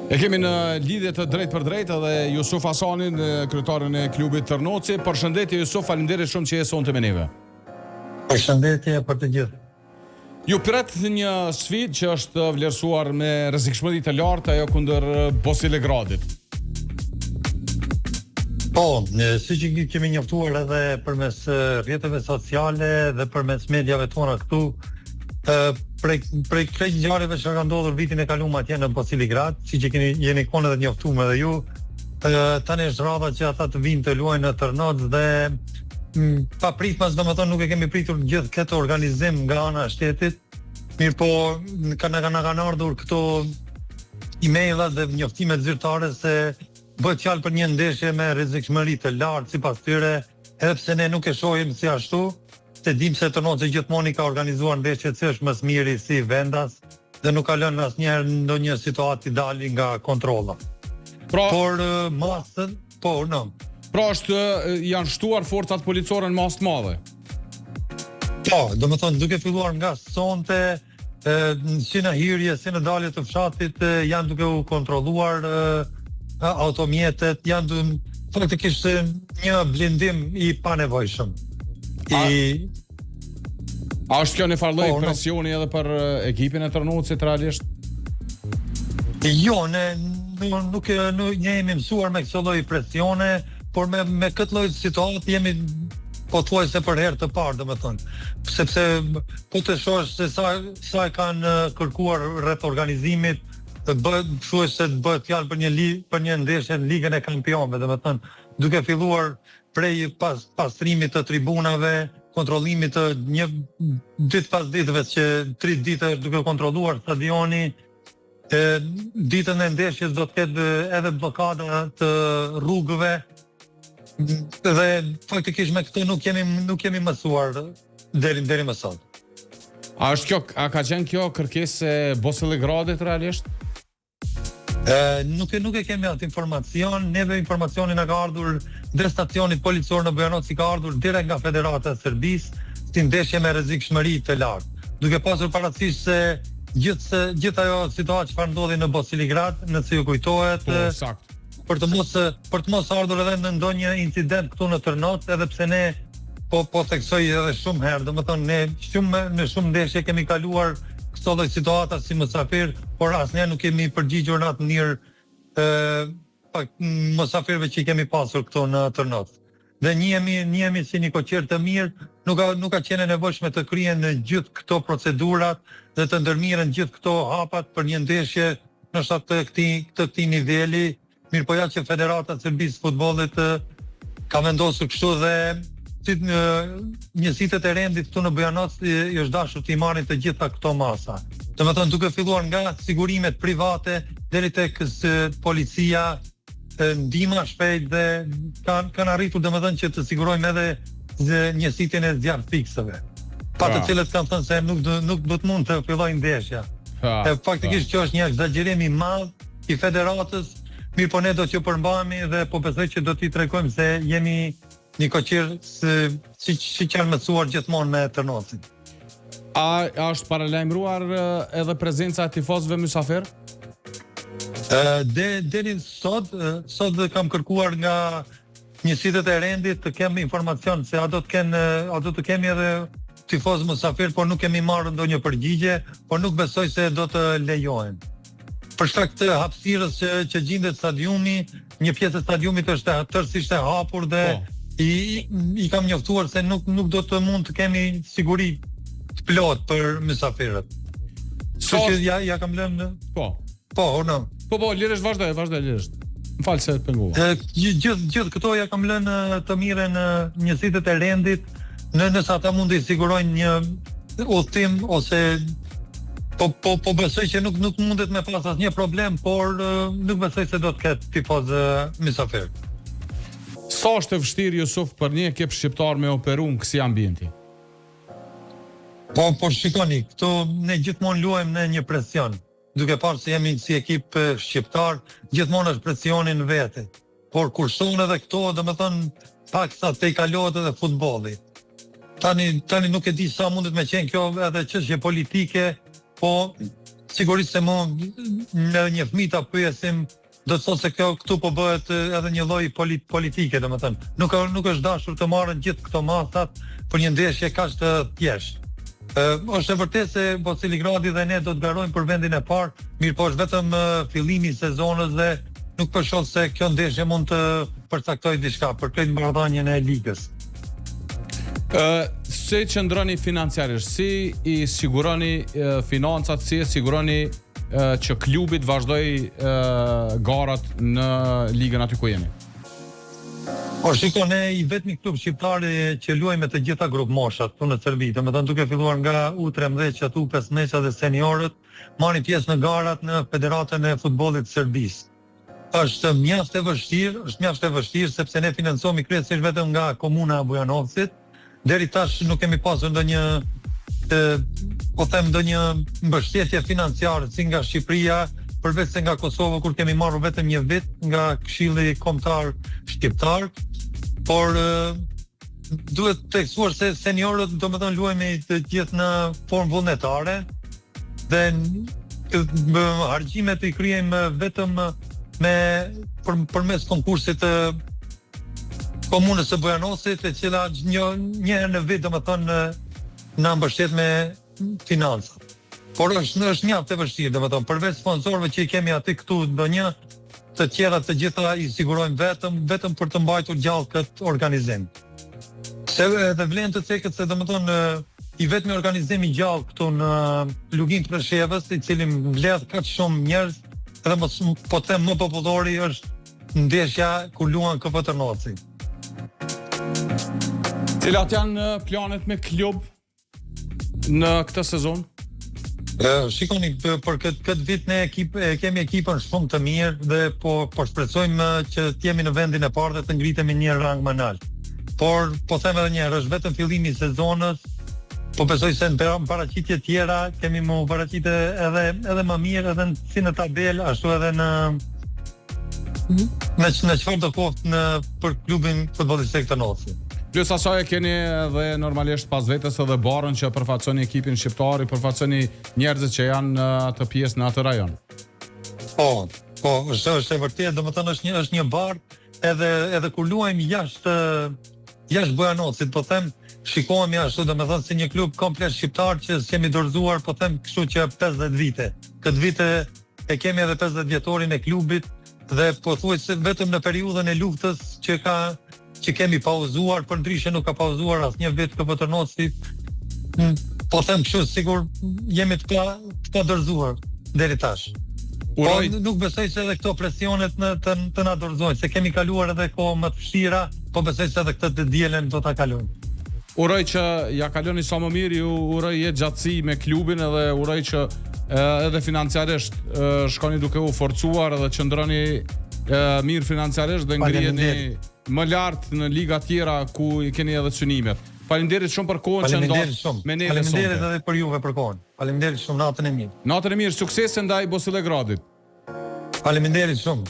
E kemi në lidhje të drejt për drejt edhe Jusuf Hasanin, kryetarin e klubit Tërnoci. Përshëndetje Jusuf, faleminderit shumë që je sonte me neve. Përshëndetje për të gjithë. Ju pret një sfidë që është vlerësuar me rrezikshmëri të lartë, ajo kundër Bosilegradit. Po, siç i kemi njoftuar edhe përmes rrjeteve sociale dhe përmes mediave tona këtu, prej këtyre ngjarjeve që kanë ndodhur vitin e kaluar atje në Bosilegrad, siç e jeni konë edhe njoftuar edhe ju, tani është rradha që ata të vinë të luajnë në Tërnoc dhe pa pritmas, domethënë nuk e kemi pritur gjithë këtë organizim nga ana e shtetit. Mirë po, na kanë ardhur këto emaila dhe njoftimet zyrtare se bëhet fjalë për një ndeshje me rrezikshmëri të lartë sipas tyre, edhe pse ne nuk e shohim si ashtu, se dim se Tërnoci gjithmonë i ka organizuar ndeshje që është më së miri si vendas dhe nuk ka lënë asnjëherë ndonjë situatë dali nga kontrolla. Por masën, Pra janë shtuar forcat policore në masë të madhe. Po, domethënë duke filluar nga sonte, si në hyrje, si në dalje të fshatit, janë duke u kontrolluar automjetet, janë faktikisht një blindim i panevojshëm. A është kjo një farë presioni edhe për ekipin e Tërnocit realisht? Jo, ne jemi mësuar me këtë lloj presione, por me këtë lloj situatë jemi pothuajse për herë të parë, domethënë, sepse po të shohësh se sa e kanë kërkuar rreth organizimit, thuaj se të bëhet fjalë për një ndeshje në Ligën e Kampionëve, domethënë, duke filluar prej pastrimit të tribunave, kontrollimit të një ditë pas ditëve, që 3 ditë duke kontrolluar stadioni, ditën e ndeshjes do të ketë edhe blokada të rrugëve, dhe faktikisht me këtë nuk kemi mësuar deri më sot. A ka qenë kjo kërkesë e Bosilegradit realisht? Nuk e kemi atë informacion, neve informacioni na ka ardhur dhe stacionit policor në Bujanoc, ka ardhur direkt nga Federata e Serbisë, si ndeshje me rrezikshmëri të lartë, duke pasur parasysh se gjithë ajo situatë që ndodhi në Bosilegrad, nëse ju kujtohet, për të mos ardhur edhe në ndonjë incident këtu në Tërnoc, edhe pse ne po theksoj edhe shumë herë, domethënë ne në shumë ndeshje kemi kaluar këto lloj situata si mysafir, por asnjëherë nuk kemi përgjigjur në atë mënyrë mysafirëve që i kemi pasur këtu në Tërnoc. Dhe njihemi si një koqer të mirë, nuk ka qenë nevojshme të krihen në gjithë këto procedurat dhe të ndërmiren gjithë këto hapat për një ndeshje ndoshta të këtij niveli. Mirë po ja që Federata e Serbisë Futbollit ka vendosur kështu dhe njësitë e rendit këtu në Bujanoc i është dashur të i marrin të gjitha këto masa. Domethënë duke filluar nga sigurimet private deri tek policia, ndihma shpejt dhe kanë arritur domethënë që të sigurojmë edhe njësitjen e zjarrfiksëve. Pa të cilët kanë thënë se nuk do të mund të fillojë ndeshja. Faktikisht kjo është një egzagerim i madh i Federatës. Mirë po ne do t'ju përmbahemi dhe po besoj që do t'i tregojmë se jemi një koqir siç janë mësuar gjithmonë me Tërnocin. A është paralajmëruar edhe prezenca e tifozëve mysafir? Deri sot kam kërkuar nga njësitë e rendit të kemi informacion se a do të kemi edhe tifozë mysafir, por nuk kemi marrë ndonjë përgjigje, por nuk besoj se do të lejohen. Për shkak të hapësirës që gjendet stadiumi, një pjesë e stadiumit është tërësisht e hapur dhe i kam njoftuar se nuk do të mund të kemi siguri të plot për mysafirët. Kështu që ja kam lënë. Po, lirisht vazhdo lirisht. M'fal se penguva. Gjithë këto ja kam lënë të mire në njësitë e rendit, nëse ata mund të sigurojnë një udhtim ose Po besoj që nuk mundet me pas asnjë problem, por nuk besoj se do të ketë tifoz mysafir. Sa është e vështirë Jusuf për një ekip shqiptar me operu në kësi ambienti? Po shikoni, këtu ne gjithmonë luajmë në një presion. Duke parë se jemi si ekip shqiptar, gjithmonë është presioni në vete. Por kur shohën edhe këto, domethënë paksa te i kalohet edhe futbolli. Tani nuk e di sa mundet me qenë kjo edhe çështje politike, po sigurisht se mo në një fëmijë ta pyesim, do të thotë se këtu po bëhet edhe një lloj politike, domethënë. Nuk është dashur të marrën gjithë këto masat për një ndeshje kaq të thjeshtë. Është e vërtetë se po Ciligradi dhe ne do të garojmë për vendin e parë, mirë po është vetëm fillimi i sezonit dhe nuk po shoh se kjo ndeshje mund të përcaktojë diçka për këtë marrëdhënien e ligës. Si qëndroni financiarisht, si i siguroni financat, si e siguroni që klubit vazhdoj garat në ligën aty ku jeni? Po shiko, ne i vetmi klub shqiptar që luajmë me të gjitha grup moshat këtu në Serbi, domethënë duke filluar nga U13, U15 dhe seniorët, marrin pjesë në garat në Federatën e Futbollit të Serbisë. Është mjaft e vështirë sepse ne financohemi kryesisht vetëm nga komuna e Bujanovcit. Deri tash nuk kemi pasur ndonjë mbështetje financiare si nga Shqipëria, përveç se nga Kosova kur kemi marrë vetëm një vit nga Këshilli Kombëtar Shqiptar, por duhet të theksuar se seniorët domethënë luajmë të gjithë në formë vullnetare dhe harxhimet i kryejmë vetëm përmes konkursit të komunës së Bujanovcit, e cila një herë në vit domethënë na mbështet me financa. Por është mjaft e vështirë, domethënë përveç sponsorëve që i kemi aty këtu ndonjë, të tjera të gjitha i sigurojmë vetëm për të mbajtur gjallë këtë organizim. Se edhe vlen të thekët se domethënë i vetmi organizim i gjallë këtu në Lugin të Preshevës, i cili mbledh kaq shumë njerëz, edhe po them më popullori është ndeshja ku luan KF Tërnoci. Cilat janë planet me klub në këtë sezon? Shikoni, për këtë vit ne kemi ekipën shumë të mirë dhe po shpresojmë që të jemi në vendin e parë dhe të ngritemi një rang më lart. Por po them edhe një herë, është vetëm fillimi i sezonit. Po besoj se në paraqitje tjera kemi më paraqitë edhe më mirë, edhe si në tabel, ashtu edhe në çfarë do koftë për klubin futbollistik të Noci. Plus asaj keni edhe normalisht pas vetes edhe barën që përfaqësoni ekipin shqiptar, përfaqësoni njerëzit që janë në atë pjesë në atë rajon. Po, është e vërtetë, domethënë është një barë edhe kur luajmë jashtë Bujanovcit, po them, shikohemi ashtu, domethënë si një klub komplet shqiptar që s'kemi dorëzuar, po them, kështu që 50 vite. Këtë vite e kemi edhe 50 vjetorin e klubit dhe pothuajse vetëm në periudhën e luftës që kemi pauzuar, për ndryshe nuk ka pauzuar asnjë vit KF Tërnoci. Po them kështu, sigur jemi të pa dorëzuar deri tash. Po nuk besoj se edhe këto presionet të na dorëzojnë, se kemi kaluar edhe kohë më të vështira, po besoj se edhe këtë të dielën do ta kalojmë. Uroj që ja kaloni sa më mirë, ju uroj jetë gjatësi me klubin edhe uroj që edhe financiarisht shkoni duke u forcuar edhe qëndroni mirë financiarisht dhe ngriheni më lart në liga tjera ku i keni edhe synimet. Faleminderit shumë për kohën që ndodh me neve sonte. Faleminderit edhe për juve për kohën. Faleminderit shumë, natën e mirë. Natën e mirë, suksese ndaj Bosilegradit. Faleminderit shumë.